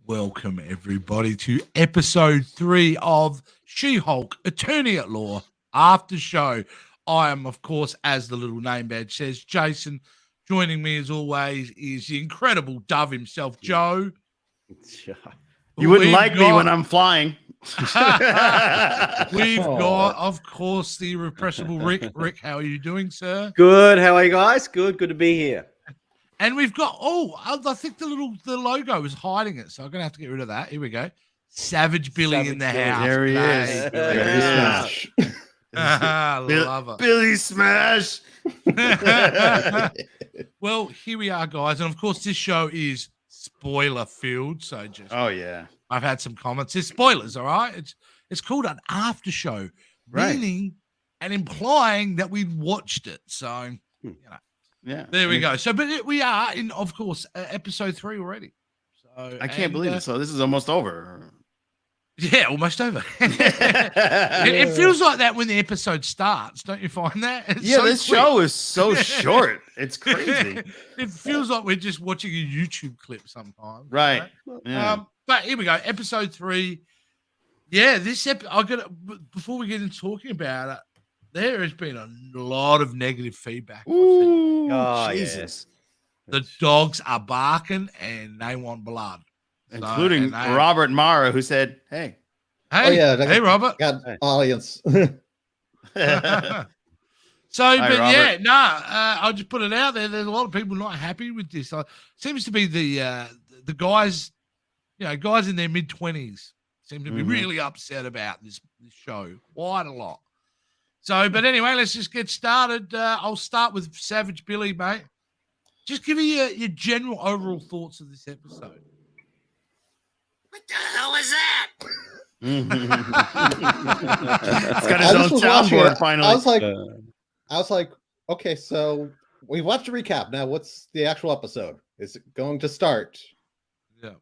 Welcome, everybody, to episode 3 of She-Hulk, Attorney at Law, After Show. I am, of course, as the little name badge says, Jason. Joining me, as always, is the incredible Dove himself, Joe. You wouldn't like me when I'm flying. We've got, of course, the irrepressible Rick. Rick, how are you doing, sir? Good. How are you guys? Good to be here. And we've got, I think the logo is hiding it, so I'm going to have to get rid of that. Here we go. Savage Billy in the house. There he is. Smash. Love it. Billy Smash. Well, here we are, guys. And, of course, this show is spoiler filled. So just, I've had some comments. There's spoilers, all right? It's called an after show, meaning and implying that we've watched it. So, you know. Yeah, there we go. So, but we are in, of course, episode 3 already. So I can't believe it. So this is almost over. Yeah, almost over. It feels like that when the episode starts. Don't you find that? It's this show is so short. It's crazy. It feels like we're just watching a YouTube clip sometimes. Right. Yeah. But here we go. Episode 3. Yeah, before we get into talking about it, there has been a lot of negative feedback. Ooh, Jesus. The dogs are barking and they want blood. Including Robert Mara, who said, hey, Robert. Got audience. I'll just put it out there. There's a lot of people not happy with this. Seems to be the guys, guys in their mid-20s seem to be really upset about this show. Quite a lot. So, but anyway, let's just get started. I'll start with Savage Billy, mate. Just give me your general overall thoughts of this episode. What the hell is that? It's got his own soundboard finally. I was like, okay, so we watched a recap. Now, what's the actual episode? Is it going to start? Yeah.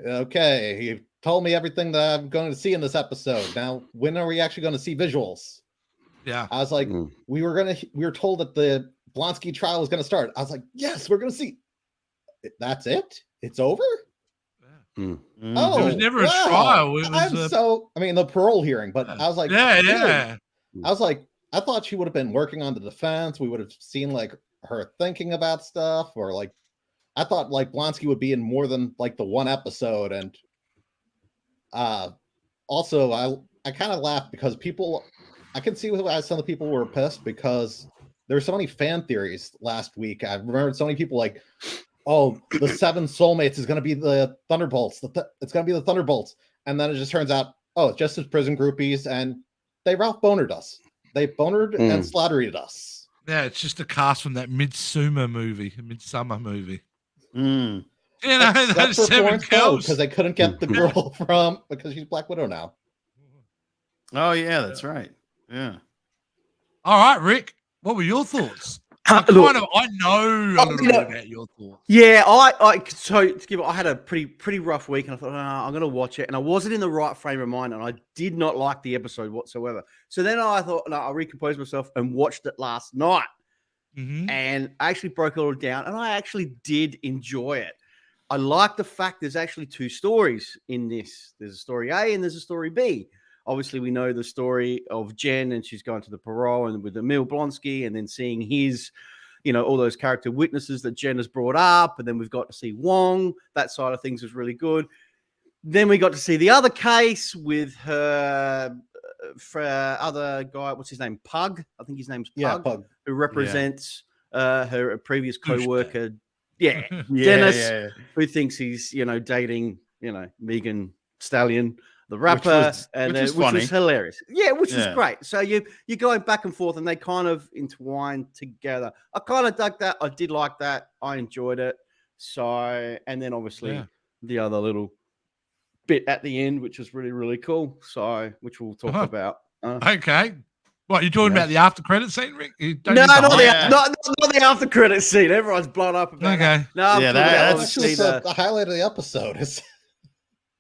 Okay, you told me everything that I'm going to see in this episode. Now, when are we actually going to see visuals? Yeah. I was like, we were told that the Blonsky trial was going to start. I was like, yes, we're going to see. That's it? It's over? Yeah. Oh, there was never a trial. It was the parole hearing, but I was like, yeah. I was like, I thought she would have been working on the defense. We would have seen like her thinking about stuff, or like, I thought like Blonsky would be in more than like the one episode. And also I kind of laughed because I can see why some of the people were pissed because there were so many fan theories last week. I remember so many people like, oh, the 7 soulmates is going to be the Thunderbolts. It's going to be the Thunderbolts. And then it just turns out, oh, it's just his prison groupies. And they Ralph Bonered us. They bonered and slaughtered us. Yeah, it's just a cast from that Midsummer movie. Mm. You know, those 7 girls. Because they couldn't get the girl because she's Black Widow now. Oh, yeah, that's right. Yeah. All right, Rick, what were your thoughts? I know a little bit about your thoughts. Yeah, I had a pretty rough week, and I thought, I'm going to watch it, and I wasn't in the right frame of mind, and I did not like the episode whatsoever. So then I thought, I'll recompose myself and watched it last night, and I actually broke it all down, and I actually did enjoy it. I like the fact there's actually 2 stories in this. There's a story A and there's a story B. Obviously, we know the story of Jen, and she's going to the parole and with Emil Blonsky, and then seeing his, all those character witnesses that Jen has brought up. And then we've got to see Wong. That side of things was really good. Then we got to see the other case with her other guy. What's his name? Pug. I think his name's Pug. Yeah, Pug. Who represents her previous co-worker. Dennis, who thinks he's, dating, Megan Stallion, the rapper, which was hilarious. Yeah, which was great. So you're going back and forth, and they kind of entwine together. I kind of dug that. I did like that. I enjoyed it. So, and then obviously the other little bit at the end, which was really, really cool. So, which we'll talk about. Okay. What, you talking about the after credit scene, Rick? You don't No, need to not hide- not the after credit scene. Everyone's blown up about Okay. that. No, I'm Yeah, talking about that's obviously just the highlight of the episode.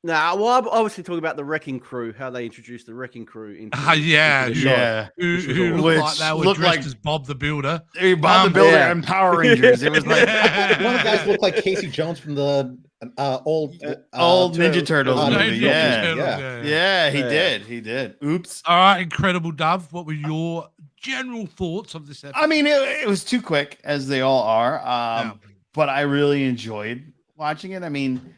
well, I'm obviously talking about the Wrecking Crew, how they introduced the Wrecking Crew into, yeah, into the who- show. Yeah. Who Which was looked Which like they were looked dressed like- as Bob the Builder. Hey, Bob the Builder yeah. and Power Rangers. It was like Yeah. one One of the guys looked like Casey Jones from the old Ninja Turtles Ninja movie. Ninja Yeah. Turtles, yeah. Yeah, he Yeah. did. He did. Oops. All right, Incredible Dove. What were your general thoughts of this episode? I mean, it was too quick, as they all are. But I really enjoyed watching it. I mean,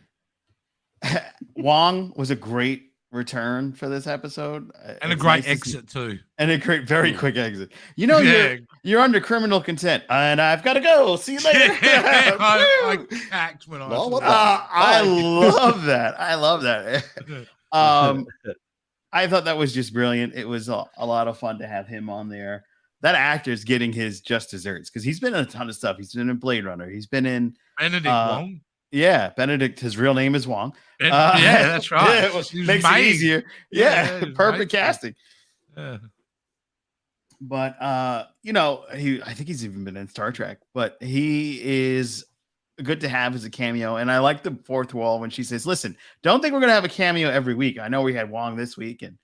Wong was a great return for this episode, and a It's great nice to see- exit too. and a great, very quick exit. You know, Yeah. you're under criminal consent, and I've got to go. See you later. I Woo! cacked when I Well, saw what that. I love that. I love that. I thought that was just brilliant. It was a lot of fun to have him on there. That actor's getting his just desserts because he's been in a ton of stuff. He's been in Blade Runner. He's been in Benedict Wong. yeah, Benedict. His real name is Wong. Yeah, that's right. Yeah, it She was makes it made. easier. Yeah, Yeah, it was perfect made. casting. Yeah. But I think he's even been in Star Trek. But he is good to have as a cameo. And I like the fourth wall when she says, "Listen, don't think we're gonna have a cameo every week. I know we had Wong this week, and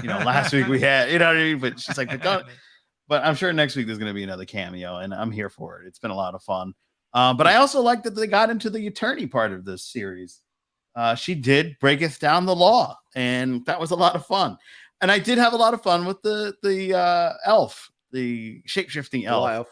last week we had, you know what I mean." But she's like, but I'm sure next week there's gonna be another cameo, and I'm here for it. It's been a lot of fun. But I also like that they got into the attorney part of this series. She did breaketh down the law, and that was a lot of fun. And I did have a lot of fun with the elf, the shape-shifting elf.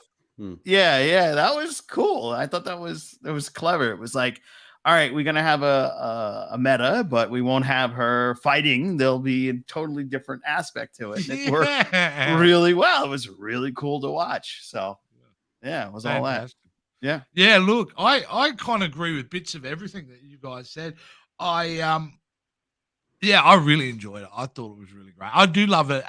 Yeah, that was cool. I thought that was clever. It was like, all right, we're gonna have a meta, but we won't have her fighting. There'll be a totally different aspect to it. And it worked really well. It was really cool to watch. So yeah, it was all that. Fantastic. Yeah. Yeah, look, I kind of agree with bits of everything that you guys said. I really enjoyed it. I thought it was really great. I do love it.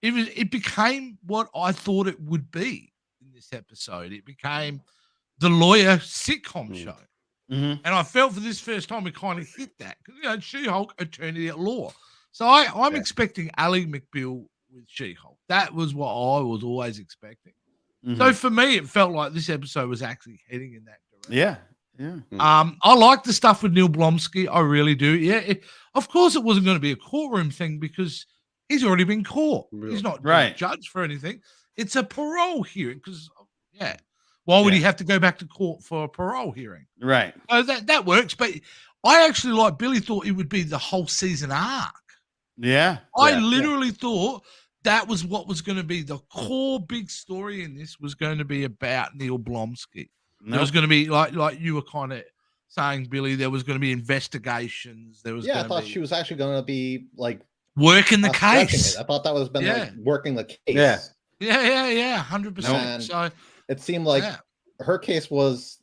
It became what I thought it would be in this episode. It became the lawyer sitcom show. Mhm. And I felt for this first time we kind of hit that. Because She-Hulk, attorney at law. So I'm expecting Ally McBeal with She-Hulk. That was what I was always expecting. So for me, it felt like this episode was actually heading in that direction. Yeah. I like the stuff with Neil Blonsky. I really do. Yeah. Of course, it wasn't going to be a courtroom thing because he's already been caught. He's not Right. judged for anything. It's a parole hearing because, why would he have to go back to court for a parole hearing? Right. So that works. But I actually, like Billy, thought it would be the whole season arc. Yeah. I literally thought that was what was going to be the core big story in this was going to be about Neil Blonsky. There was going to be like you were kind of saying, Billy. There was going to be investigations. There was. I thought she was actually going to be like working the stretching case. it. I thought that was been like working the case. Yeah. Yeah, 100%. And So it seemed like her case was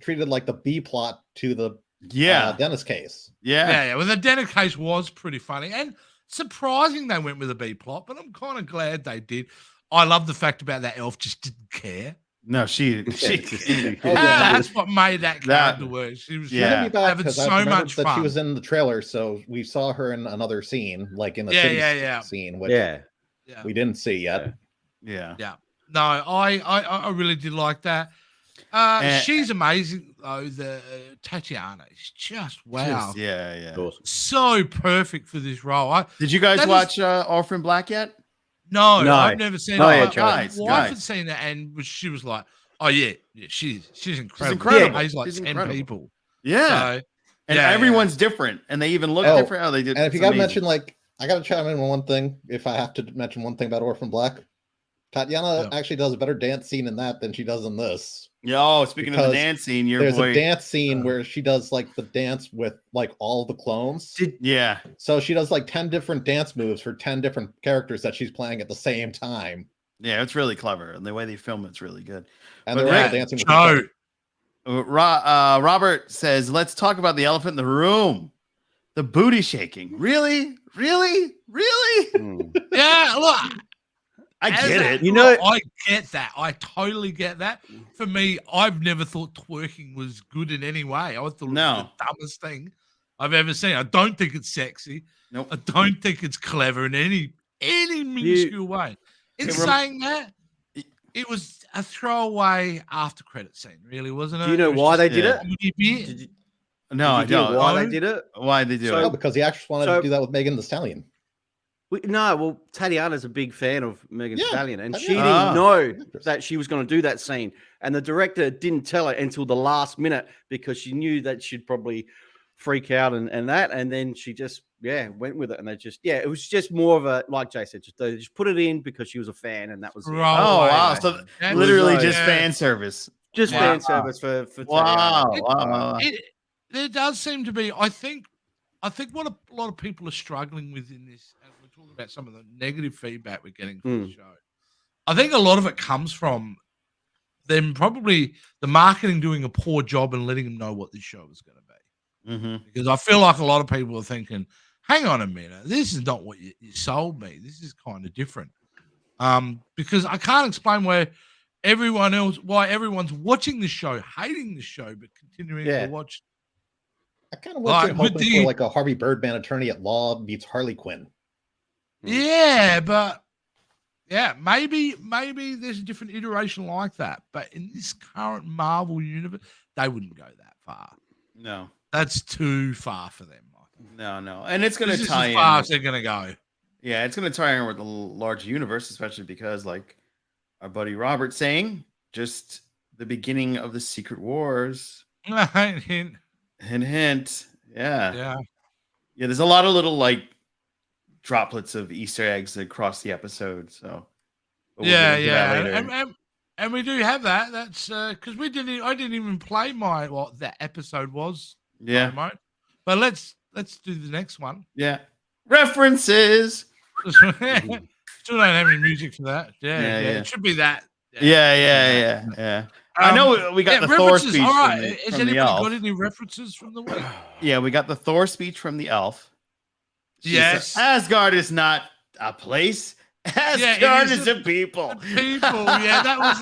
treated like the B plot to the Dennis case. yeah. Well, the Denner case was pretty funny and surprising they went with a B plot, but I'm kind of glad they did. I love the fact about that elf just didn't care. No, she That's what made that character work. She was having so much fun. That she was in the trailer, so we saw her in another scene, like in the city scene, which we didn't see yet. Yeah. No, I really did like that. She's amazing though. The Tatiana is just wow. Yeah. Awesome. So perfect for this role. Did you guys watch Orphan Black yet? No, I've never seen it. Yeah, My wife had seen it, and she was like, "Oh yeah, she's incredible. incredible. She's like She's 10 incredible. people." Yeah, So, and everyone's different, and they even look different. Oh, they did. And if you got to mention, like, I got to chime in on one thing. If I have to mention one thing about Orphan Black, Tatiana actually does a better dance scene in that than she does in this. Yeah. Speaking of the dance scene, there's a dance scene where she does like the dance with like all the clones. So she does like 10 different dance moves for 10 different characters that she's playing at the same time. Yeah, it's really clever, and the way they film it's really good. And they're all dancing with each other. Robert says, "Let's talk about the elephant in the room, the booty shaking." Really? yeah, look. I get it. I get that. I totally get that. For me, I've never thought twerking was good in any way. I thought it was the dumbest thing I've ever seen. I don't think it's sexy. Nope. I don't think it's clever in any minuscule way. in saying that, it was a throwaway after credit scene, really, wasn't it? Do you know why they did it? Did you, no, I don't. Why they did it? Why they do it? No, because he actually wanted to do that with Megan Thee Stallion. Well, Tatiana's a big fan of Megan Thee Stallion, and she didn't know that she was going to do that scene. And the director didn't tell her until the last minute because she knew that she'd probably freak out and that. And then she just, went with it. And they just, it was just more of a, like Jay said, they just put it in because she was a fan, and that was wow. So literally just fan service. Just fan service for Wow. There does seem to be, I think what a lot of people are struggling with in this, and we're talking about some of the negative feedback we're getting from the show. I think a lot of it comes from them probably the marketing doing a poor job and letting them know what this show is going to be. Mm-hmm. Because I feel like a lot of people are thinking, hang on a minute, this is not what you sold me. This is kind of different. Because I can't explain why everyone's watching the show, hating the show, but continuing to watch. I kind of went hoping for like a Harvey Birdman attorney at law meets Harley Quinn. Yeah, but maybe there's a different iteration like that. But in this current Marvel universe, they wouldn't go that far. No, that's too far for them. No, and it's going to tie in. As far as they're going to go. Yeah, it's going to tie in with the large universe, especially because, like our buddy Robert saying, just the beginning of the Secret Wars. Hint. Hint. Yeah. There's a lot of little like droplets of Easter eggs across the episode. So and we do have that. That's because I didn't even play what that episode was. Yeah. But let's do the next one. Yeah. References. Still don't have any music for that. It should be that. Yeah. I know we got the Thor speech from the elf. Got any references from the week? Yeah, we got the Thor speech from the elf. Yes. Asgard is not a place. Asgard is a people. That was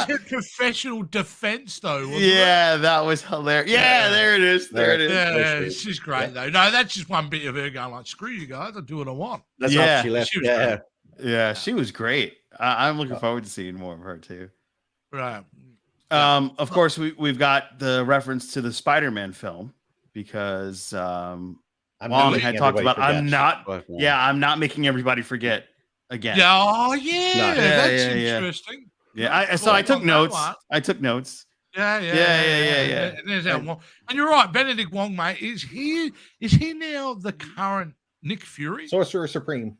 her professional defense, though. Wasn't it? That was hilarious. There it is. Yeah, she's great though. No, that's just one bit of her going like, "Screw you guys, I'll do what I want." That's how she left. She was great. I'm looking forward to seeing more of her too. Right. Of course, we've got the reference to the Spider-Man film because Wong had talked about. I'm not making everybody forget again. That's interesting. I took notes. Yeah. There's that Wong. And you're right, Benedict Wong, mate. Is he now the current Nick Fury? Sorcerer Supreme.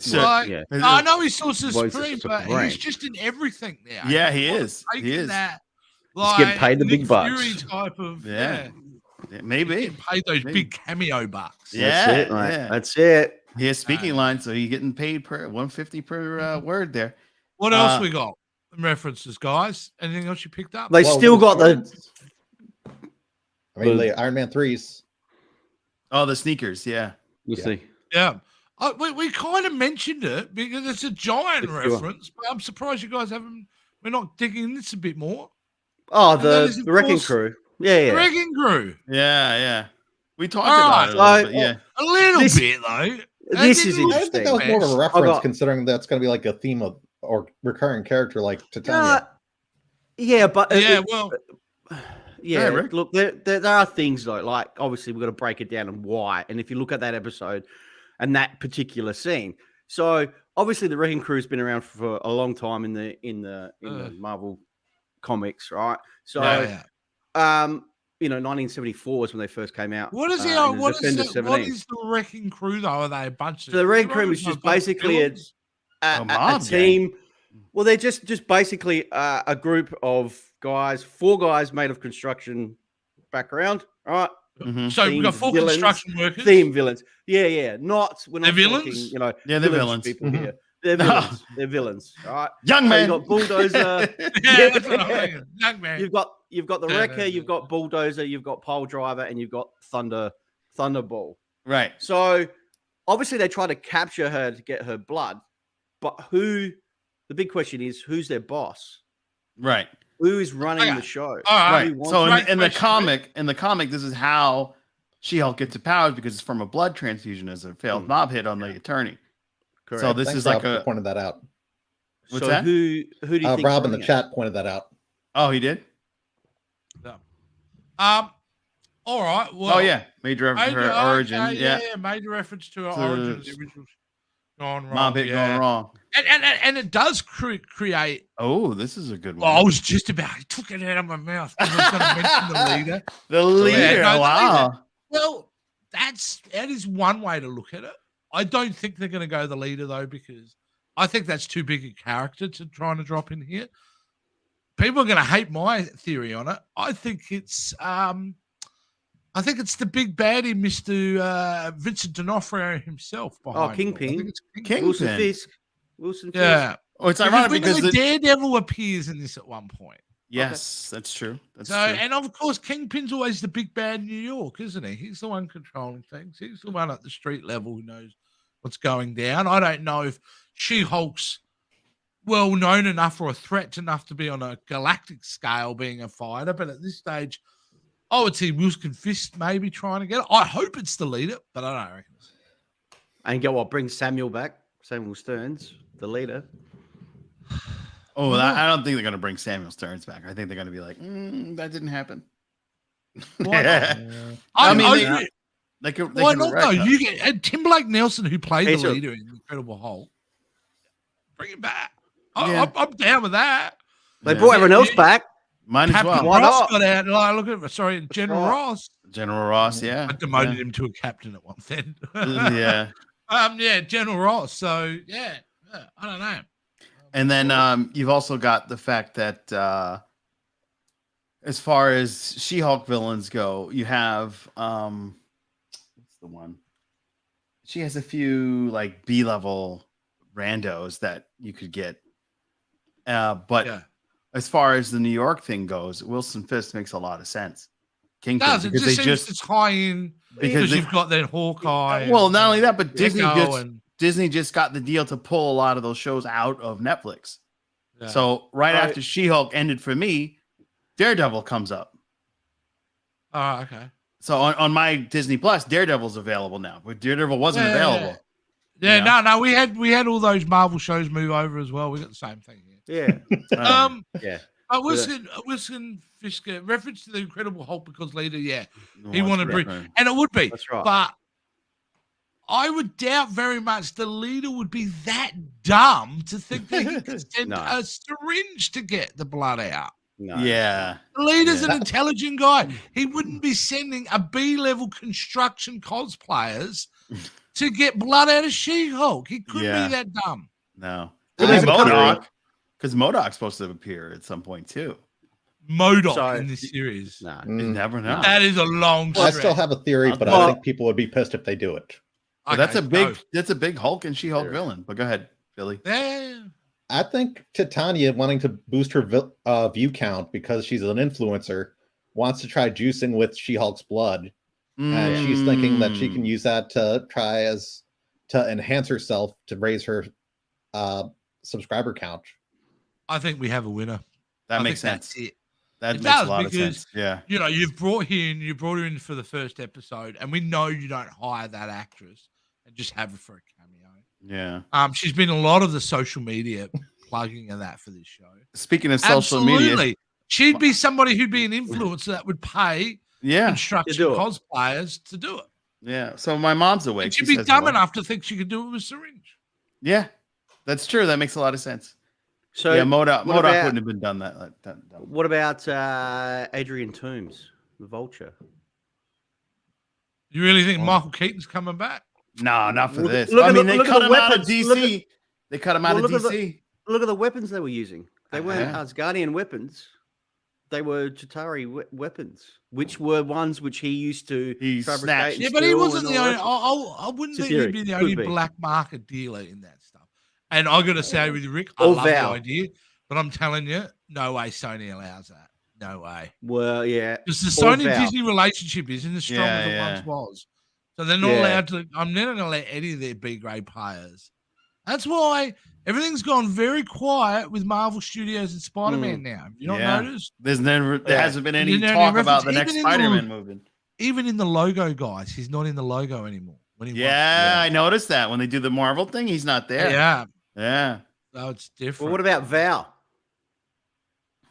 I know he's Sorcerer Supreme, but he's just in everything now. Yeah, he is. He is. He's getting paid the big bucks. Fury type of maybe paid those big cameo bucks. That's it, mate. That's it. He has speaking lines, so he's getting paid per $150 per word there. What else we got? References, guys. Anything else you picked up? They still got the Iron Man 3s. Oh, the sneakers. Yeah. We'll see. Yeah. We kind of mentioned it because it's a giant reference, but I'm surprised you guys we're not digging this a bit more. Oh, the Wrecking Crew. Yeah. The Wrecking Crew. Yeah. We talked about it a little bit, though. This is interesting. I think that was more of a reference considering that's going to be like a theme of or recurring character like Titania. Look, there are things though, like obviously we've got to break it down and why. And if you look at that episode and that particular scene, so obviously the Wrecking Crew has been around for a long time in the Marvel comics, right? So 1974 is when they first came out. What is what is the Wrecking Crew though? Are they a bunch of? So the Wrecking Crew is just basically a team. Well, they're just basically a group of guys, 4 guys made of construction background, right? Mm-hmm. So we've got 4 construction workers. Theme villains. Yeah. We're not villains. Talking, they're villains. People here. They're villains. They're villains. All right. Young man. You've got Bulldozer. That's what I'm thinking. Young man. You've got the Wrecker, you've got Bulldozer, you've got Pole Driver, and you've got Thunderball. Right. So obviously they try to capture her to get her blood, but the big question is who's their boss? Right. Who is running the show? All right. So in the comic, this is how She-Hulk gets her powers because it's from a blood transfusion as a failed mob hit on the attorney. Correct. So this is like pointed that out. What's that? Who do you think? Rob in the chat pointed that out. Oh, he did. Yeah. All right. Well, oh yeah, major reference to her origin. Okay, yeah, major reference to her origin of the original gone wrong. Mom hit going wrong. And it does create. Oh, this is a good one. Well, I was just about. I took it out of my mouth. I was going to mention the leader. The leader. Wow. The leader. Well, that is one way to look at it. I don't think they're going to go the leader though, because I think that's too big a character to try to drop in here. People are going to hate my theory on it. I think it's the big baddie, Mr. Vincent D'Onofrio himself. Behind Kingpin. Kingpin. Wilson Fisk. Yeah. Oh, it's ironic because the Daredevil appears in this at one point. Yes, that's true. That's true. And of course, Kingpin's always the big bad in New York, isn't he? He's the one controlling things. He's the one at the street level who knows what's going down. I don't know if She-Hulk's well known enough or a threat enough to be on a galactic scale being a fighter, but at this stage, I would see Wilson Fisk maybe trying to get it. I hope it's the leader, but I don't reckon. And get what? Bring Samuel back. Samuel Stearns, the leader. Oh, I don't think they're going to bring Samuel Stearns back. I think they're going to be like, that didn't happen. Yeah. I mean, they could. Why not? Though you get Timberlake Nelson, who played the leader in Incredible Hulk. Bring him back. I'm down with that. They brought everyone else back. Mine as well. Captain Ross got out. Look at General Ross. General Ross, yeah. I demoted him to a captain at one then. Yeah. General Ross. So yeah, I don't know. And then you've also got the fact that as far as She-Hulk villains go, you have what's the one? She has a few like B-level randos that you could get. But as far as the New York thing goes, Wilson Fisk makes a lot of sense. Kingpin, does it just it's high in because you've got that Hawkeye. Well, not only that, but Disney just got the deal to pull a lot of those shows out of Netflix. Yeah. So after She-Hulk ended for me, Daredevil comes up. Oh, okay. So on my Disney Plus, Daredevil's available now, but Daredevil wasn't available. Yeah, you know? no, we had all those Marvel shows move over as well. We got the same thing here. Yeah. Yeah. Wilson Fisk reference to the Incredible Hulk because later, he wanted to bring, and it would be. That's right. But I would doubt very much the leader would be that dumb to think that he could send a syringe to get the blood out. No. Yeah. The leader's an intelligent guy. He wouldn't be sending a B-level construction cosplayers to get blood out of She-Hulk. He couldn't be that dumb. No. Because MODOK's supposed to appear at some point too. MODOK in this series. You never know. That is a long stretch. I still have a theory, but I think people would be pissed if they do it. Well, that's a big Hulk and She-Hulk villain. But go ahead, Billy. Yeah. I think Titania, wanting to boost her view count because she's an influencer, wants to try juicing with She-Hulk's blood. And she's thinking that she can use that to to enhance herself to raise her subscriber count. I think we have a winner. That makes sense. That makes a lot of sense. Yeah. You know, you brought her in for the first episode, and we know you don't hire that actress and just have her for a cameo. Yeah. She's been a lot of the social media plugging of that for this show. Speaking of social media, she'd be somebody who'd be an influencer that would pay construction cosplayers to do it. Yeah. So my mom's awake. And she'd be dumb enough to think she could do it with a syringe. Yeah. That's true. That makes a lot of sense. So MODOK wouldn't have been done that. What about Adrian Toomes, the Vulture? You really think Michael Keaton's coming back? No, not for this. They cut him out of DC. They cut him out of DC. Look at the weapons they were using. They weren't Asgardian weapons. They were Chitauri weapons, which were ones which he used to fabricate. Yeah, but he wasn't the only. I wouldn't think he'd be the only black market dealer in that stuff. And I got to say with you, Rick, I love the idea, but I'm telling you, no way Sony allows that. No way. Well, yeah. Because the Sony-Disney relationship isn't as strong as it once was. So they're not allowed to. I'm never going to let any of their B-grade players. That's why everything's gone very quiet with Marvel Studios and Spider-Man now. Have you not noticed? There hasn't been any talk about the next Spider-Man movie. Even in the logo, guys, he's not in the logo anymore. I noticed that when they do the Marvel thing, he's not there. Yeah. Yeah. No, it's different. Well, what about Val?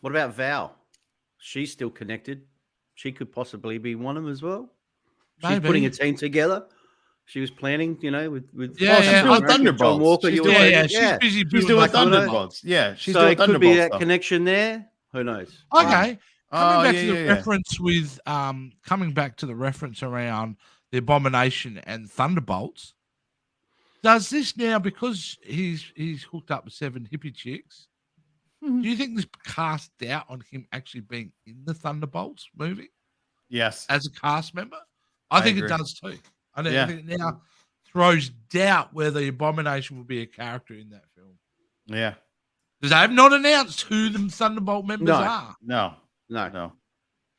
What about Val? She's still connected. She could possibly be one of them as well. She's putting a Maybe. team together. She was planning, with Yeah, she's yeah, doing America, John Thunderbolts. Walker, She's you doing- were Yeah, saying, yeah, she's busy She's doing like, who knows? Thunderbolts. Yeah, she's So doing it could Thunderbolts be that stuff. connection there. Who knows? Okay. Coming back to the yeah. reference with coming back to the reference around the Abomination and Thunderbolts. Does this now, because he's hooked up with 7 hippie chicks, do you think this cast doubt on him actually being in the Thunderbolts movie Yes. as a cast member? I think agree. it does too. I Yeah. think it now throws doubt whether the Abomination will be a character in that film. Yeah. Because they have not announced who the Thunderbolt members No. are. No. No, No.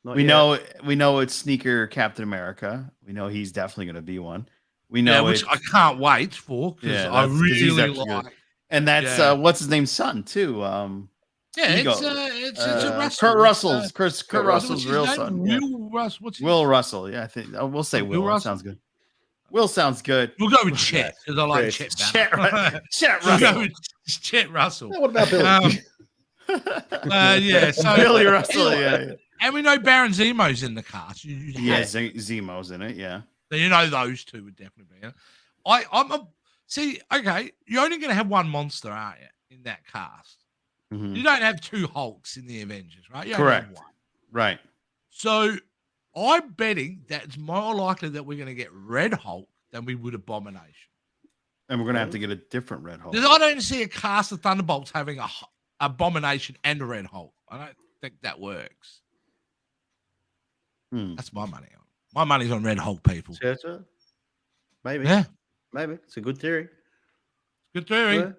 not We yet. know it's sneaker Captain America. We know he's definitely going to be one. We Yeah, know which it's- I can't wait for because Yeah, I that's 'cause he's really actually good. like. and that's Yeah. what's his name's son too. Yeah, Ego. it's a Russell. Kurt Russell's Kurt What's Russell's his real name? son. Yeah. Will Russell. What's his Will Russell. Yeah, I think we'll say Oh, Will. Will That Russell? sounds good. Will sounds good. We'll go with Chet because I like Chris. Chet better. Chet We'll go Russell. with Chet Russell. Yeah, what about Billy? Yeah, so Billy Russell. Yeah. and we know Baron Zemo's in the cast. Yeah, Zemo's in it. Yeah. So you know those two would definitely be in it. See, okay, you're only going to have one monster, aren't you, in that cast? Mhm. You don't have 2 Hulks in the Avengers, right? You only have Correct. one. Right. So I'm betting that it's more likely that we're going to get Red Hulk than we would Abomination. And we're gonna have to get a different Red Hulk. Because I don't see a cast of Thunderbolts having a Abomination and a Red Hulk. I don't think that works. That's my money on. My money's on Red Hulk, people. Seriously? Maybe. Yeah, Maybe. It's a good theory. good theory. Yeah.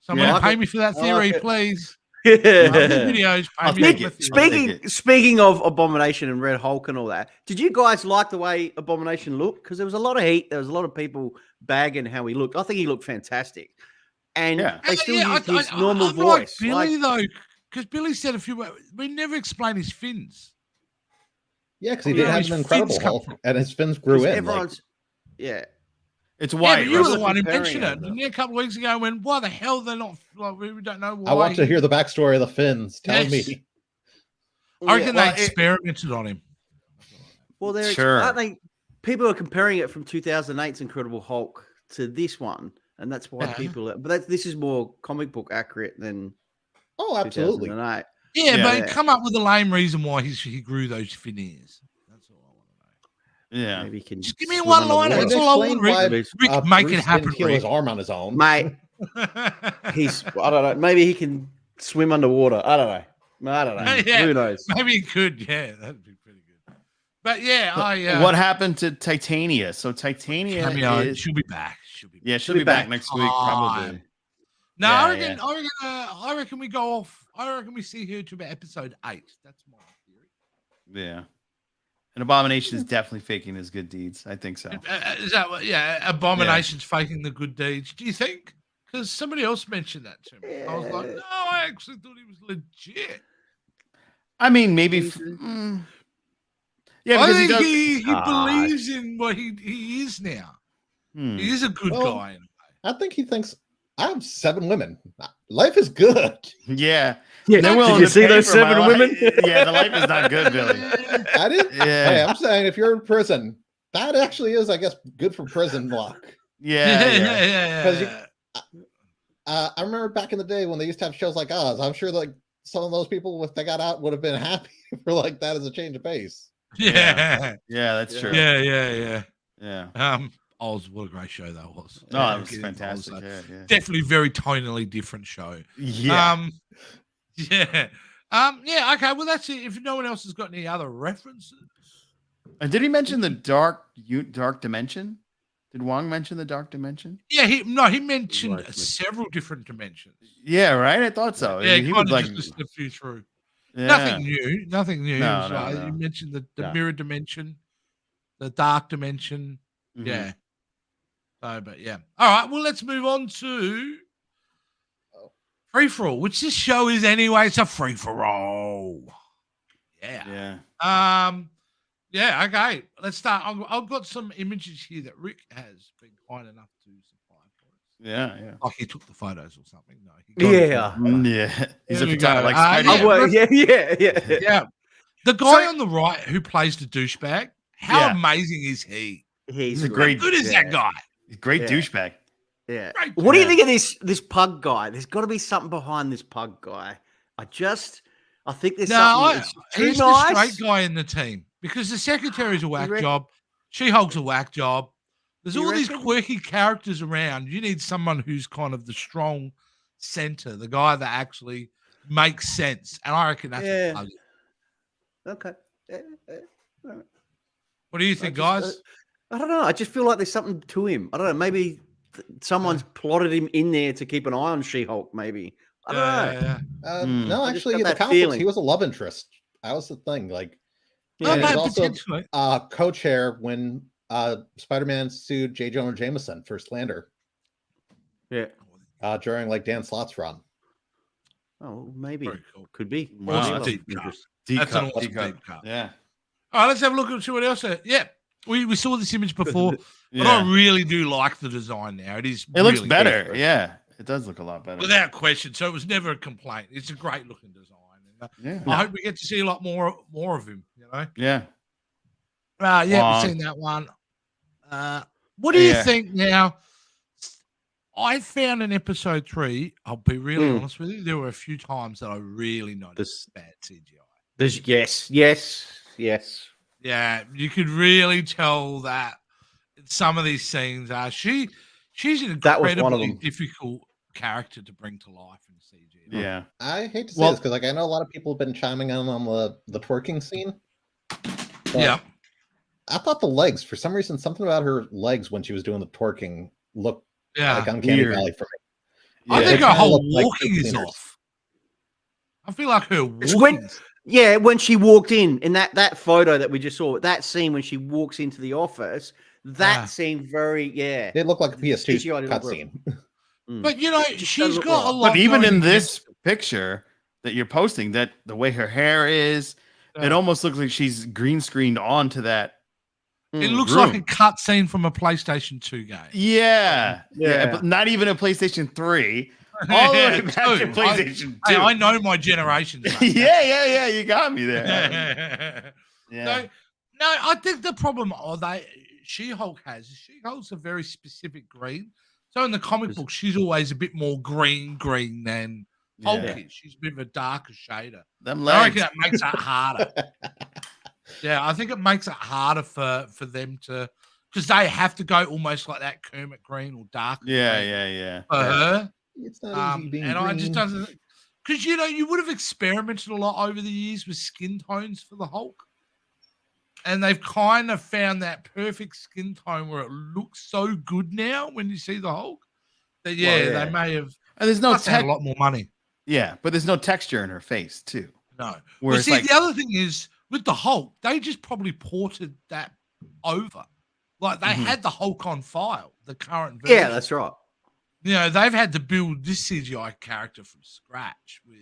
Someone Yeah. pay me for that I theory, like it. please. Love the Yeah. videos. I'll Pay me take for it. the theory. Speaking of Abomination and Red Hulk and all that, did you guys like the way Abomination looked? Because there was a lot of heat. There was a lot of people bagging how he looked. I think he looked fantastic. And Yeah. they still Yeah, used his normal I like voice. Billy though, because Billy said a few. We never explained his fins. Yeah, because he Where did have his an incredible fins come Hulk, from. and his fins grew in. Like, Everyone's, yeah. It's Yeah, white. but you were the Russell. one who comparing mentioned it, it, didn't you, a couple of weeks ago? When why the hell they're not? Like, we don't know why. I want to hear the backstory of the fins. Tell Yes. me. I reckon well, they experimented on him. Well, they're Sure. aren't they? People are comparing it from 2008's Incredible Hulk to this one, and that's why Yeah. people. But this is more comic book accurate than Oh, absolutely. 2008. Yeah, Yeah. but come up with a lame reason why he grew those fin ears. That's all I want to know. Yeah. Maybe he can Just give me a swim one-liner. underwater. That's all I Explain want, Rick. why, Rick, make Bruce it happen, didn't heal his Rick. arm on his own. Mate, he's I don't know. Maybe he can swim underwater. I don't know. Yeah. Who knows? Maybe he could. Yeah, that'd be pretty good. But yeah, What happened to Titania? So Titania Cameo, is she'll be back. She'll be back. yeah, she'll be back next week probably. No, Yeah, I reckon we go off. I reckon we see her to about episode 8. That's my theory. Yeah. And Abomination is definitely faking his good deeds. I think so. Is that what? Yeah, Abomination's faking the good deeds. Do you think? Because somebody else mentioned that to me. I was like, no, I actually thought he was legit. I mean, maybe. Yeah, I because he think does. he Ah. believes in what he is now. He is a good Well, guy. I think he thinks I have 7 women. Life is good. Yeah. Yeah, They're willing did you to see pay those for my 7 life. women? Yeah, the life is not good, Billy. I didn't. Yeah. Hey, I'm saying if you're in prison, that actually is, I guess, good for prison luck. Yeah. Because I remember back in the day when they used to have shows like Oz. I'm sure like some of those people, if they got out, would have been happy for like that as a change of pace. Yeah. Yeah, that's true. Yeah. Yeah. Oz, what a great show that was. No, that was Getting Oz, fantastic. uh, Yeah. Definitely very tonally different show. Yeah. Yeah. Yeah, okay. Well, that's it. If no one else has got any other references. And did he mention the dark dimension? Did Wong mention the dark dimension? Yeah, he mentioned Right. several different dimensions. Yeah, right. I thought so. Yeah, he he would kind of like. just listed a few through. Yeah. Nothing new. Nothing new. No, So, no, no. You mentioned the No. mirror dimension, the dark dimension. Mhm. Yeah. So, but yeah. All right. Well, let's move on to free for all, which this show is anyway. It's a free for all. Yeah. Yeah. Yeah. Okay. Let's start. I've got some images here that Rick has been kind enough to supply for us. Yeah. Like he took the photos or something. No. He got it Yeah. from- Yeah. He's There a we photographer. go. Like Yeah, Spider-Man. Yeah. Yeah. The guy So- on the right who plays the douchebag, how Yeah. amazing is he? He's a good. great- How good is Yeah. that guy? Great Yeah. douchebag. Yeah. Great What do you guy. think of this pug guy? There's got to be something behind this pug guy. I think there's No, something. It's too he's nice. the straight guy in the team because the secretary's a whack reckon? job. She-Hulk's a whack job. There's You all these reckon? quirky characters around. You need someone who's kind of the strong center, the guy that actually makes sense. And I reckon that's Yeah. what Pug is. Okay. What do you think, I guys? just, I don't know. I just feel like there's something to him. I don't know. Maybe someone's plotted him in there to keep an eye on She-Hulk. Maybe. I don't know. Yeah. No, I just actually, got in the that comic books, feeling. he was a love interest. That was the thing. Like, Oh, he was no, also potentially. co-chair when Spider-Man sued J. Jonah Jameson for slander Yeah. during like Dan Slott's run. Oh, maybe. Very cool. Could be. Wow, Maybe that's I'll deep be cut. interested. Deep That's cut, an awesome deep cut. deep cut. Yeah. All right, let's have a look and see what else. Yeah, we saw this image before, but Yeah. I really do like the design now. It is. It looks really better. good. Yeah. It does look a lot better. Without question. So it was never a complaint. It's a great looking design. And, Yeah. I hope we get to see a lot more of him. You know. Yeah. Yeah, Wonk. we've seen that one. What do you Yeah. think now? I found in episode 3, I'll be really honest with you, there were a few times that I really noticed bad CGI. There's yes. Yeah, you could really tell that in some of these scenes she's an That was one of incredibly them. difficult character to bring to life in CGI. Yeah. I hate to say Well- this because like I know a lot of people have been chiming in on the twerking scene. but Yeah. I thought the legs, for some reason, something about her legs when she was doing the twerking looked Yeah. like uncanny Weird. valley for me. I Yeah. think It her kinda whole looked like walking is cleaners. off. I feel like her It's walking when- is- Yeah, when she walked in that photo that we just saw, that scene when she walks into the office, that Yeah. seemed very It looked like a PS2 CGI didn't look cutscene. But you know, Just she's doesn't look got a right. lot. But even going in against this picture that you're posting, that the way her hair is, Yeah. it almost looks like she's green screened onto that. It looks like a room. cutscene from a PlayStation 2 game. Yeah. Yeah. But not even a PlayStation 3. All the way back to Two. PlayStation 2. Hey, I know my generations. mate. yeah. You got me there. Yeah. No, I think the problem She-Hulk has is She-Hulk's a very specific green. So in the comic book, she's always a bit more green than Hulk Yeah. is. She's a bit of a darker shader. Them I legs. reckon that makes it harder. Yeah, I think it makes it harder for them to, because they have to go almost like that Kermit green or darker. green Yeah. For her. It's not easy being And I just green. doesn't, because you would have experimented a lot over the years with skin tones for the Hulk, and they've kind of found that perfect skin tone where it looks so good now when you see the Hulk that yeah. they may have And there's no must have had tech. a lot more money. Yeah, but there's no texture in her face too. No, Where well, it's see, like- the other thing is with the Hulk, they just probably ported that over, like they Mhm. had the Hulk on file, the current version. Yeah, that's right. You know, they've had to build this CGI character from scratch with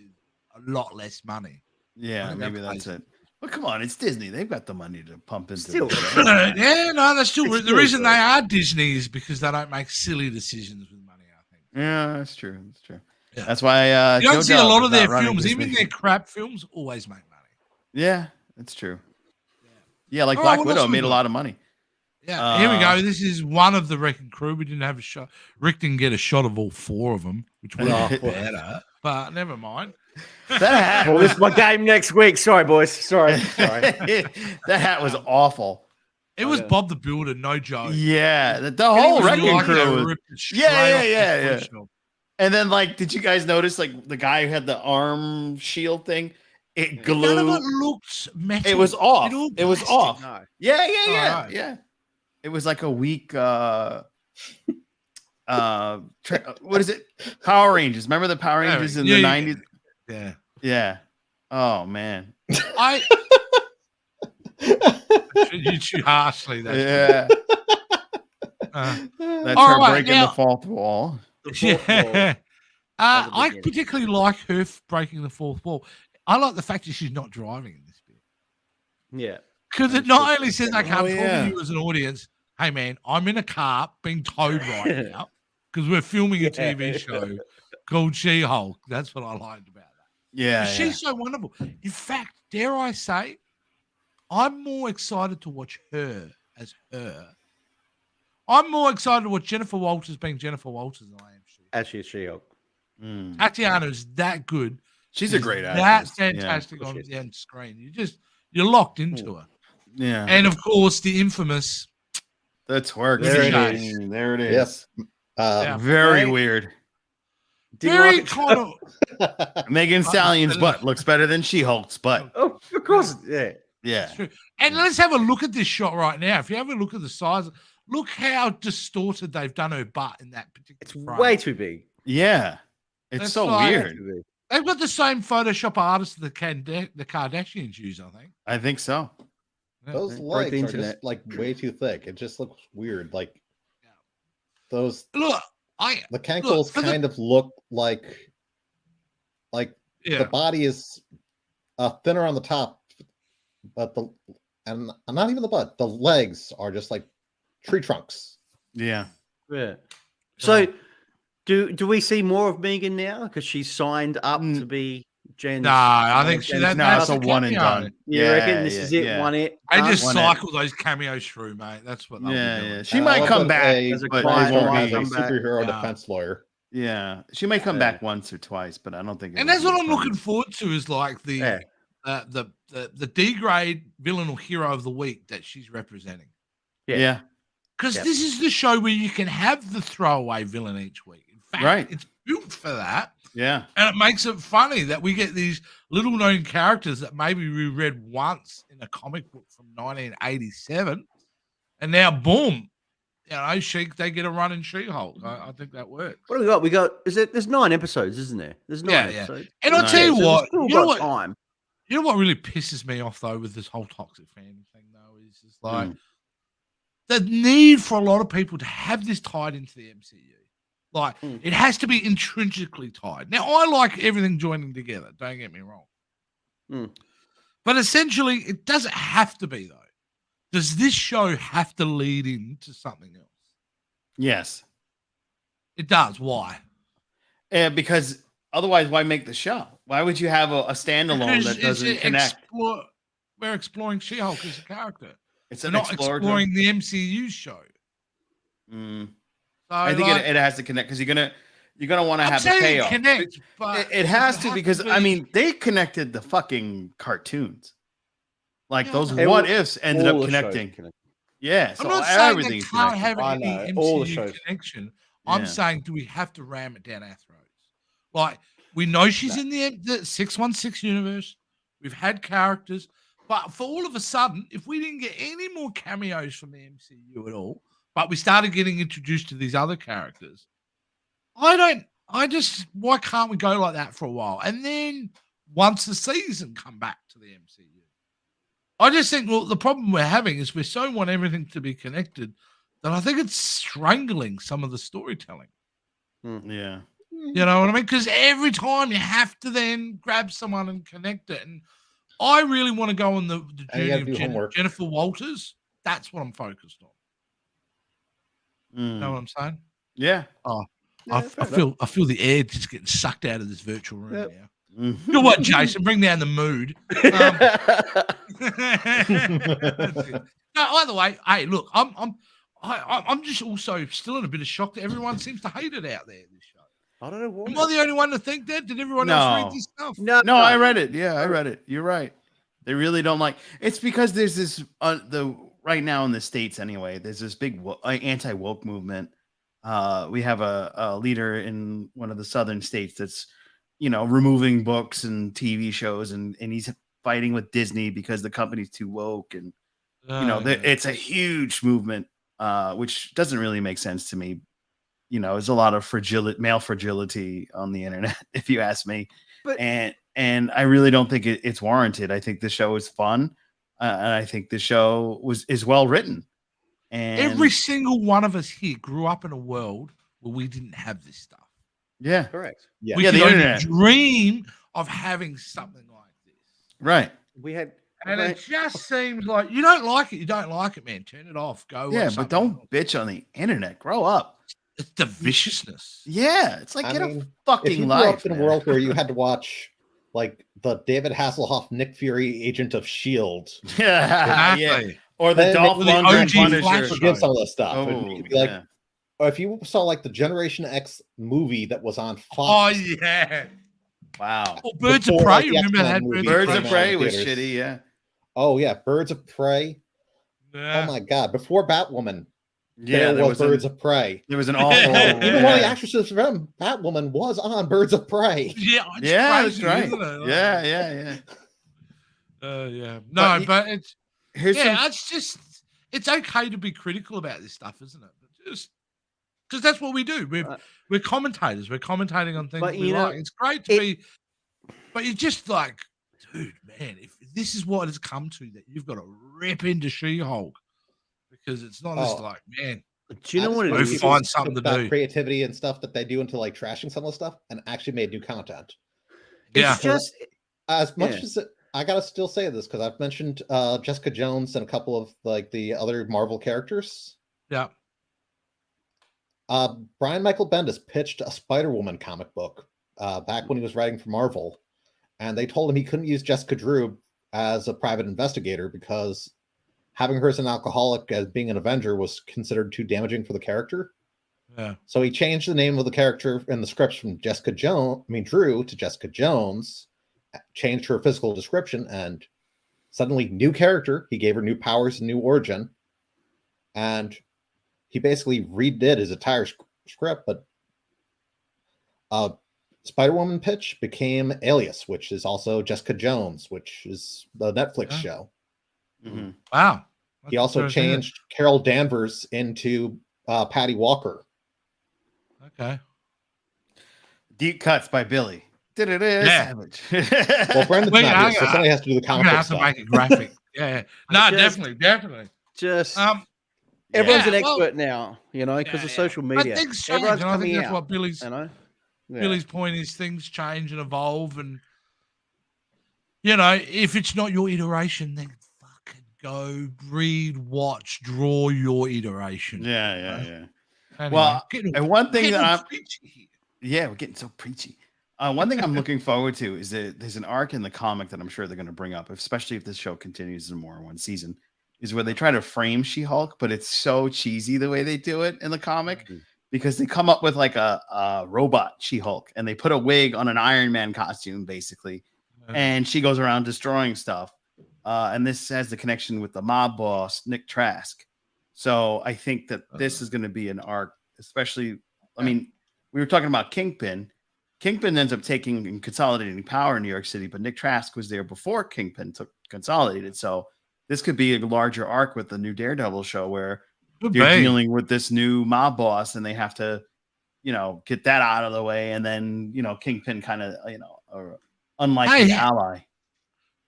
a lot less money. Yeah, think maybe that that's plays- it. But come on, it's Disney. They've got the money to pump into Still. this. Yeah, no, that's still It's the still reason good. they are Disney is because they don't make silly decisions with money. I think Yeah, that's true. That's true. Yeah. That's why you don't Joe see a Dog lot is of their not running films, even Disney. their crap films, always make money. Yeah, that's true. Yeah, like All right, Black what else Widow we made a got? lot of money. Yeah, here we go. This is one of the Wrecking Crew. We didn't have a shot. Rick didn't get a shot of all 4 of them, which would have been better. But never mind. That hat, Well, this is my game next week. Sorry, boys. Sorry. that hat was awful. It was Bob the Builder, no joke. Yeah, the And whole he was Wrecking like Crew. that, was- ripped it straight Yeah, off the yeah. shelf. And then, like, did you guys notice, like, the guy who had the arm shield thing? It None of glued. it looked metal. It was off. all It was plastic. off. No. Yeah. Alright. Yeah. It was like a weak what is it? Power Rangers. Remember the Power Rangers in the 90s? Yeah. Yeah. Oh man. I you too harshly. That's Yeah. That's All her right, breaking now- the fourth wall. The fourth wall. yeah. At the I beginning. particularly like her breaking the fourth wall. I like the fact that she's not driving in this bit Yeah. because it not only says I can't Oh, talk yeah. to you as an audience. Hey man, I'm in a car being towed right now. because we're filming a TV show called She-Hulk. That's what I liked about that. Yeah, She's so wonderful. In fact, dare I say, I'm more excited to watch her as her. I'm more excited to watch Jennifer Walters being Jennifer Walters than I am she. As she is She-Hulk. Tatiana is that good. She's a great That actress. fantastic Yeah. on the end screen. You're locked into her. Yeah. And of course, the infamous. The twerk. There it scene. There it is. Yeah. Very Right. weird. Very like it. kind of. Megan Stallion's butt looks better than She-Hulk's butt. Oh, of course. Yeah. Yeah. It's true. And let's have a look at this shot right now. If you have a look at the size, look how distorted they've done her butt in that particular It's frame. way too big. Yeah. It's That's so like- weird. Too big. They've got the same Photoshop artists that the Kardashians use, I think. I think so. Those Broke legs the are internet. just like way too thick. It just looks weird. Like those Look, the cankles for the- kind of look like the yeah. body is thinner on the top, but and not even the butt. The legs are just like tree trunks. Yeah. Yeah. So, do we see more of Megan now because she's signed up to be Jen's? No, I think she, Jen's- that, No, it's a that's one and cameo. done. You reckon this is it? One it. I done? just One cycle those cameos through, mate. That's what they'll be Yeah, doing. yeah. She I might love come that back, as a but client it won't might be. a come back. superhero Yeah. defense lawyer. Yeah, she may come Yeah. back once or twice, but I don't think. And that's what I'm looking forward to is like the Yeah. the D grade villain or hero of the week that she's representing. Yeah. Because Yep. this is the show where you can have the throwaway villain each week. In fact, Right. it's built for that. Yeah. And it makes it funny that we get these little known characters that maybe we read once in a comic book from 1987. And now, boom, they get a run in She-Hulk. I think that works. What do we got? We got. There's 9 episodes, isn't there? There's 9 Yeah, yeah. episodes. And I'll Nice. tell you So what, we've still you know got what, time. you know what really pisses me off though with this whole toxic fan thing though is just like the need for a lot of people to have this tied into the MCU. Like it has to be intrinsically tied. Now I like everything joining together. Don't get me wrong. But essentially, it doesn't have to be though. Does this show have to lead into something else? Yes. It does. Why? Because otherwise, why make the show? Why would you have a standalone Because that doesn't connect? We're exploring She-Hulk as a character. It's We're an not exploratory. exploring the MCU show. Mm. So, I think like, it has to connect because you're gonna want to I'm have the saying payoff. connect, but It has to because be- I mean they connected the fucking cartoons, like Yeah, those I know. what ifs ended All up the shows connecting. connect. Yeah, so I'm not saying they everything's can't connected. have I any know, all the MCU shows. connection. I'm Yeah. saying, do we have to ram it down our throats? Like, we know she's in the 616 universe. We've had characters, but for all of a sudden, if we didn't get any more cameos from the MCU at all, but we started getting introduced to these other characters, why can't we go like that for a while? And then once the season come back to the MCU. I just think, well, the problem we're having is we so want everything to be connected that I think it's strangling some of the storytelling. Yeah, You know what I mean? Because every time you have to then grab someone and connect it. And I really want to go on the And you journey gotta of do homework. Jennifer Walters. That's what I'm focused on. You know what I'm saying? yeah. I feel the air just getting sucked out of this virtual room Yep. now. Mhm. You know what, Jason? Bring down the mood. No, either way, hey, look, I'm just also still in a bit of shock that everyone seems to hate it out there. This show. I don't know what. Am I the only one to think that? Did everyone else No. read this stuff? No, I read it. Yeah, I read it. You're right. They really don't like. It's because there's this right now in the States anyway. There's this big anti woke movement. We have a leader in one of the southern states that's removing books and TV shows, and he's fighting with Disney because the company's too woke, and it's a huge movement, which doesn't really make sense to me. There's a lot of male fragility on the internet, if you ask me. But- and I really don't think it's warranted. I think the show is fun, and I think the show is well written. And Every single one of us here grew up in a world where we didn't have this stuff. yeah, Correct. Yeah. We Yeah, could the only internet. dream of having something like this. right. We had. And it just seems like you don't like it, man. Turn it off. Go. Yeah, watch but something don't bitch on the internet. Grow up. It's the viciousness. Yeah, it's like I get mean, a if fucking you grew life. up in a man. world where you had to watch like the David Hasselhoff, Nick Fury, Agent of Shield, yeah, Exactly. or the Then Dolph Or the Lundgren OG Punisher. Flash forgive show. some of this stuff. Oh, And you'd be like, yeah. or if you saw like the Generation X movie that was on Oh Fox, yeah. Wow. Or Birds of Before, Prey. like, the Remember that X-Men movie Birds came of out Prey in was theaters. shitty. Yeah. Oh yeah, Birds of Prey. Yeah. Oh my god! Before Batwoman, Yeah, there was Birds of Prey. There was an awful. Even one of the yeah. actresses from Batwoman was on Birds of Prey. Yeah, it's Yeah, that's crazy, right. isn't it? Yeah, yeah, yeah. Yeah. No, But but it's Here's yeah, some. it's just it's okay to be critical about this stuff, isn't it? But just because that's what we do. We're commentators. We're commentating on things But, we you know, like. It's great to be, but you're just like, dude, man, if this is what it's come to, that you've got to rip into She-Hulk because it's not just Oh. like, man, Do you know what it Go is? find something to that do. creativity and stuff that they do into like trashing some of the stuff and actually made new content. yeah, It's just As much Yeah. as I gotta still say this because I've mentioned Jessica Jones and a couple of like the other Marvel characters. yeah. Brian Michael Bendis pitched a Spider-Woman comic book back when he was writing for Marvel, and they told him he couldn't use Jessica Drew as a private investigator because having her as an alcoholic as being an Avenger was considered too damaging for the character. Yeah. So he changed the name of the character in the scripts from Drew to Jessica Jones, changed her physical description, and suddenly new character. He gave her new powers and new origin, and he basically redid his entire script. But Spider-Woman pitch became Alias, which is also Jessica Jones, which is the Netflix show. Mhm. Wow. He also changed Carol Danvers into Patty Walker. Okay. Deep Cuts by Billy. Yeah. Savage. Well, Brendan's Wait, not here, so somebody has to do the I'm comic gonna book have to stuff. make it graphic. Yeah. No, Just- definitely. just yeah, everyone's an well- expert now, you know, because Yeah, of yeah. social But media. things change, Everyone's and I think coming that's out, what Billy's you know. Yeah. Billy's point is things change and evolve, and you know, if it's not your iteration, then fucking go read, watch, draw your iteration. yeah. Anyway, Well, getting and one thing getting that all I'm preachy here. yeah, we're getting so preachy. One thing I'm looking forward to is that there's an arc in the comic that I'm sure they're going to bring up, especially if this show continues in more than one season, is where they try to frame She-Hulk, but it's so cheesy the way they do it in the comic because they come up with like a robot She-Hulk and they put a wig on an Iron Man costume, basically, and she goes around destroying stuff. And this has the connection with the mob boss, Nick Trask. So I think that this is going to be an arc, especially, I mean, we were talking about Kingpin. Kingpin ends up taking and consolidating power in New York City, but Nick Trask was there before Kingpin took consolidated. So this could be a larger arc with the new Daredevil show where Could they're be. dealing with this new mob boss and they have to, you know, get that out of the way. And then, you know, Kingpin kind of, you know, or unlikely Hey, ally.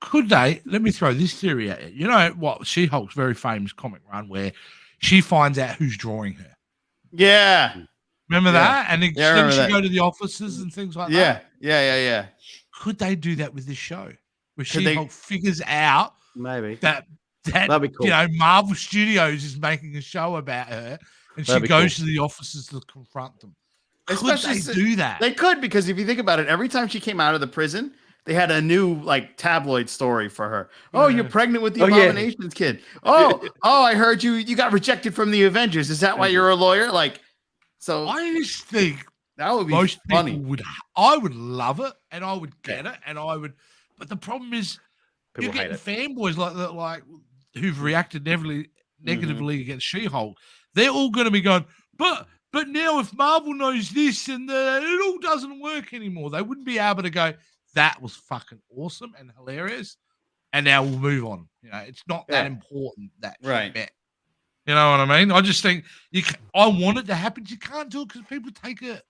Could they? Let me throw this theory at you. You know what? She-Hulk's very famous comic run where she finds out who's drawing her. Yeah. Remember Yeah. that? And then Yeah, I remember she that. go to the offices and things like that. Yeah. Could they do that with this show? Where Could they- She-Hulk figures out Maybe. that That'd be cool. you know, Marvel Studios is making a show about her, and That'd she be goes cool. to the offices to confront them. Could Especially they do that? They could, because if you think about it, every time she came out of the prison, they had a new like tabloid story for her. Oh, you're pregnant with the Oh, yeah. Abominations kid. Oh, I heard you got rejected from the Avengers. Is that why you're a lawyer? Like, so I just think that would be most funny. people would. I would love it, and I would get it, and I would. But the problem is, People you're hate getting fanboys like that, like who've reacted negatively Mm-hmm. against She-Hulk. They're all going to be going, but now if Marvel knows this and it all doesn't work anymore, they wouldn't be able to go. That was fucking awesome and hilarious, and now we'll move on. You know, it's not that Yeah. important that she Right. met. You know what I mean? I just think I want it to happen. You can't do it because people take it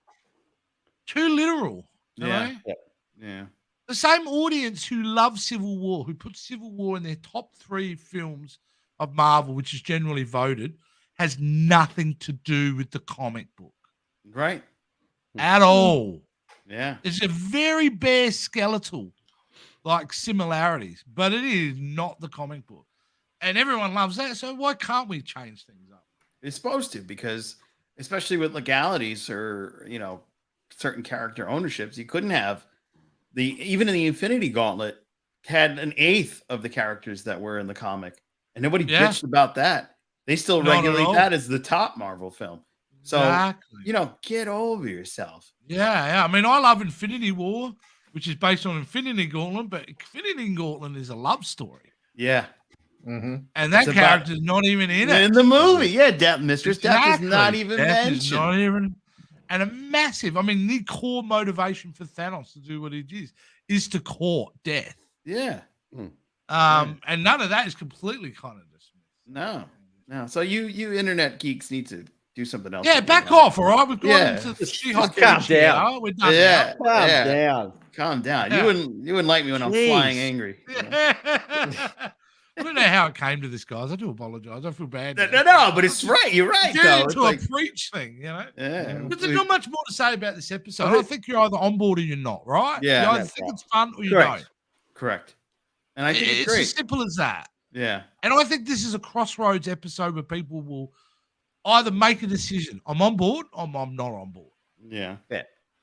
too literal. You Yeah. know? Yeah. The same audience who love Civil War, who put Civil War in their top 3 films of Marvel, which is generally voted, has nothing to do with the comic book Right. at all. Yeah. It's a very bare skeletal, like similarities, but it is not the comic book. And everyone loves that. So why can't we change things up? It's supposed to, because especially with legalities or certain character ownerships. You couldn't have even in the Infinity Gauntlet had an eighth of the characters that were in the comic, and nobody bitched about that. They still Not at regulate all. that as the top Marvel film. So Exactly. get over yourself. Yeah. I mean, I love Infinity War, which is based on Infinity Gauntlet, but Infinity Gauntlet is a love story. Yeah. Mm-hmm. And that character's not even in it. In the movie. Yeah, Mistress Death is not even Death mentioned. is not even, and a massive, I mean, the core motivation for Thanos to do what he did is to court death. Yeah. And none of that is completely kind of dismissed. No. So you internet geeks need to do something else. Yeah, back off, all right? We've gone into the She-Hulk. Calm down. We're done Calm down. Calm down. Yeah. You wouldn't like me when I'm flying angry. I don't know how it came to this, guys. I do apologize. I feel bad. No, but it's right. You're right, though. It's a preach thing, Yeah. But there's not much more to say about this episode. I think you're either on board or you're not, right? Yeah. You either think it's fun or you don't. Correct. And I think it's It's great. as simple as that. Yeah. And I think this is a crossroads episode where people will either make a decision. I'm on board or I'm not on board. Yeah.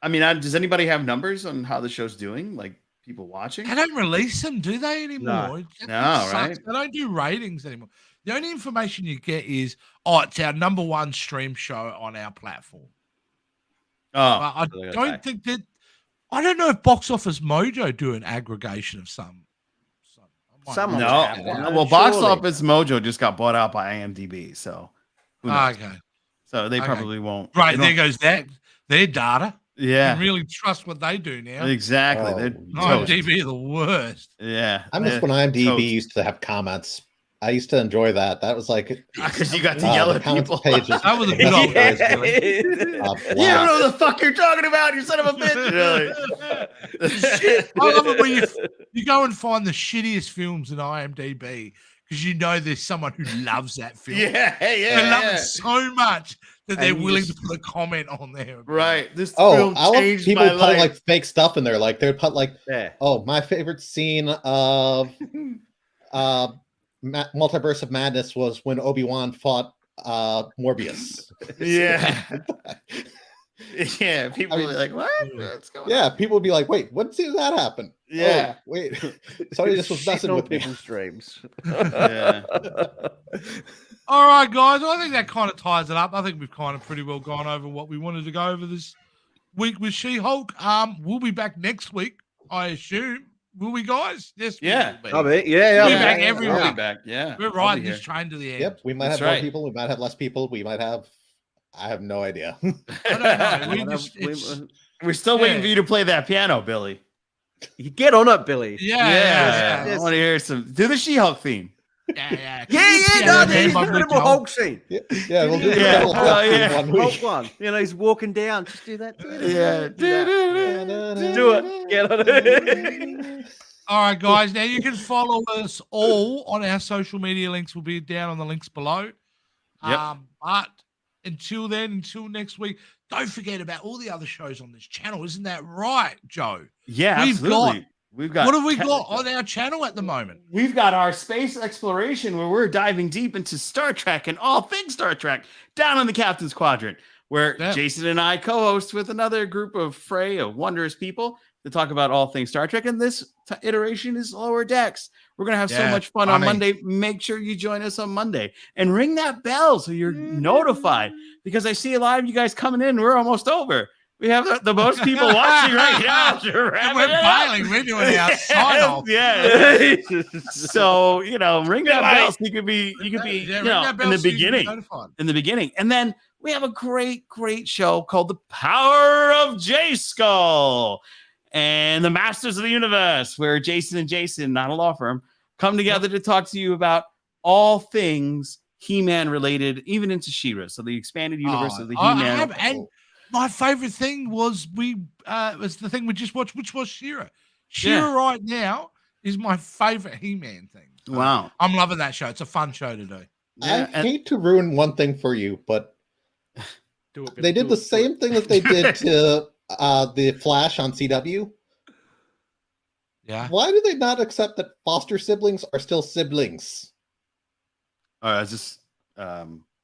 I mean, does anybody have numbers on how the show's doing? Like people watching? They don't release them, do they, anymore? No, right? They don't do ratings anymore. The only information you get is, it's our number one stream show on our platform. Oh, I don't think that. I don't know if Box Office Mojo do an aggregation of some. Someone well, Box Office Mojo just got bought out by IMDb, so who knows? Okay. So they probably won't. Right, there goes that. Their data. Yeah. You can really trust what they do now. Exactly. IMDb are the worst. Yeah. I miss when IMDb used to have comments. I used to enjoy that. That was like because you got to yell at people. Pages. That was a good old days. You don't know the fuck you're talking about, you son of a bitch. I love it when you go and find the shittiest films in IMDb because you know there's someone who loves that film. They love it so much that they're willing to put a comment on there. Right. This film film changed people my put life. like fake stuff in there. Like they would put like, my favorite scene of Multiverse of Madness was when Obi-Wan fought Morbius. Yeah. Yeah, people were like, what? What's going on? People would be like, wait, when did that happen? Yeah. Oh, wait. Somebody just was messing with me. people's streams. Yeah. All right, guys. I think that kind of ties it up. I think we've kind of pretty well gone over what we wanted to go over this week with She-Hulk. We'll be back next week, I assume. Will we, guys? Yes. Yeah. I'll be. We'll be back every I'll be week. back. Yeah. We're riding this train to the end. Yep. We might That's have more right. people. We might have less people. We might have. I have no idea. I don't know. We're still waiting for you to play that piano, Billy. You get on it, Billy. Yeah. I want to hear some. Do the She-Hulk theme. Yeah. No, the Incredible Hulk scene. Yeah, we'll do the Yeah. Incredible Hulk Yeah. in 1 Hulk week. one. You know, he's walking down. Just do that. Yeah. Do it. Get on it. All right, guys. Now you can follow us all on our social media links. Will be down on the links below. Yep. But until then, until next week, don't forget about all the other shows on this channel. Isn't that right, Joe? Yeah, absolutely. We've got what have we got on our channel at the moment? We've got our space exploration where we're diving deep into Star Trek and all things Star Trek down in the Captain's Quadrant, where Jason and I co-host with another group of fray of wondrous people to talk about all things Star Trek. And this iteration is Lower Decks. We're going to have so much fun on Monday. Make sure you join us on Monday and ring that bell so you're notified, because I see a lot of you guys coming in. We're almost over. We have the most people watching right now. We're bailing. We're doing our sign off. Yeah. So, ring that bell so you could be in the beginning. In the beginning. And then we have a great show called The Power of J-Skull and the Masters of the Universe, where Jason and Jason, not a law firm, come together to talk to you about all things He-Man related, even into She-Ra. So the expanded universe of the He-Man. And my favorite thing was was the thing we just watched, which was She-Ra. She-Ra right now is my favorite He-Man thing. Wow. I'm loving that show. It's a fun show to do. I hate to ruin one thing for you, but they did the same thing that they did to the Flash on CW. Yeah. Why do they not accept that foster siblings are still siblings? It's just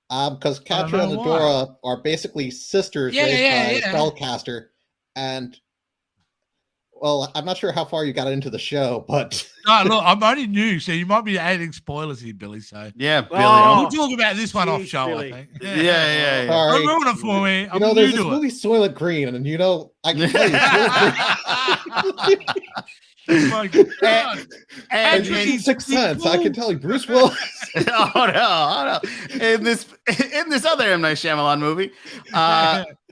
Because I don't Catra and know why. Adora are basically sisters Yeah, raised yeah, by yeah. Spellcaster, and well, I'm not sure how far you got into the show, but No, look, I'm only new, so you might be adding spoilers here, Billy. So Yeah, Billy. Oh, we'll talk about this one off jeez, show, Billy. I think. Yeah. Don't sorry. ruin it for me. You I'm know, new there's this to movie Soylent Green, and I can tell you, Soylent Green. it. Oh my God. And, And Andrew, you've he's seen Sixth Sense. I can tell you, Bruce Willis. oh no. In this other M. Night Shyamalan movie.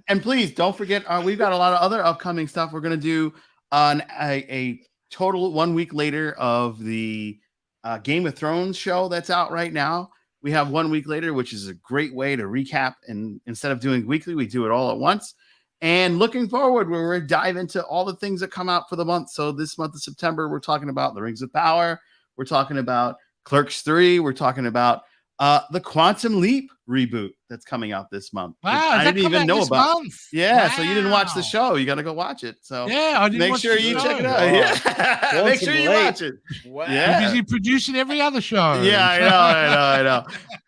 And please don't forget, we've got a lot of other upcoming stuff. We're going to do on a total 1 week later of the Game of Thrones show that's out right now. We have 1 week later, which is a great way to recap. And instead of doing weekly, we do it all at once. And looking forward, we're going to dive into all the things that come out for the month. So this month of September, we're talking about The Rings of Power. We're talking about Clerks 3. We're talking about the Quantum Leap reboot that's coming out this month. Wow, I didn't even know about. Month? Yeah, so you didn't watch the Wow. show. You got to go watch it. So Yeah, I didn't make watch sure the you show. check it out. Wow. Yeah. Make sure you Quantum watch it. Wow. Yeah. You're busy producing every other show. Yeah, I know.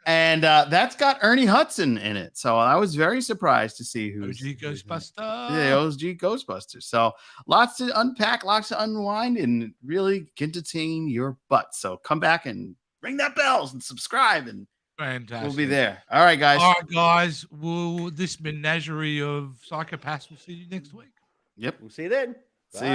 And that's got Ernie Hudson in it. So I was very surprised to see who's OG Ghostbuster. Yeah, OG Ghostbusters. So lots to unpack, lots to unwind, and really entertain your butt. So come back and ring that bell and subscribe, and Fantastic. we'll be there. All right, guys. All right, guys. This menagerie of psychopaths will see you next week. Yep. We'll see you then. See you.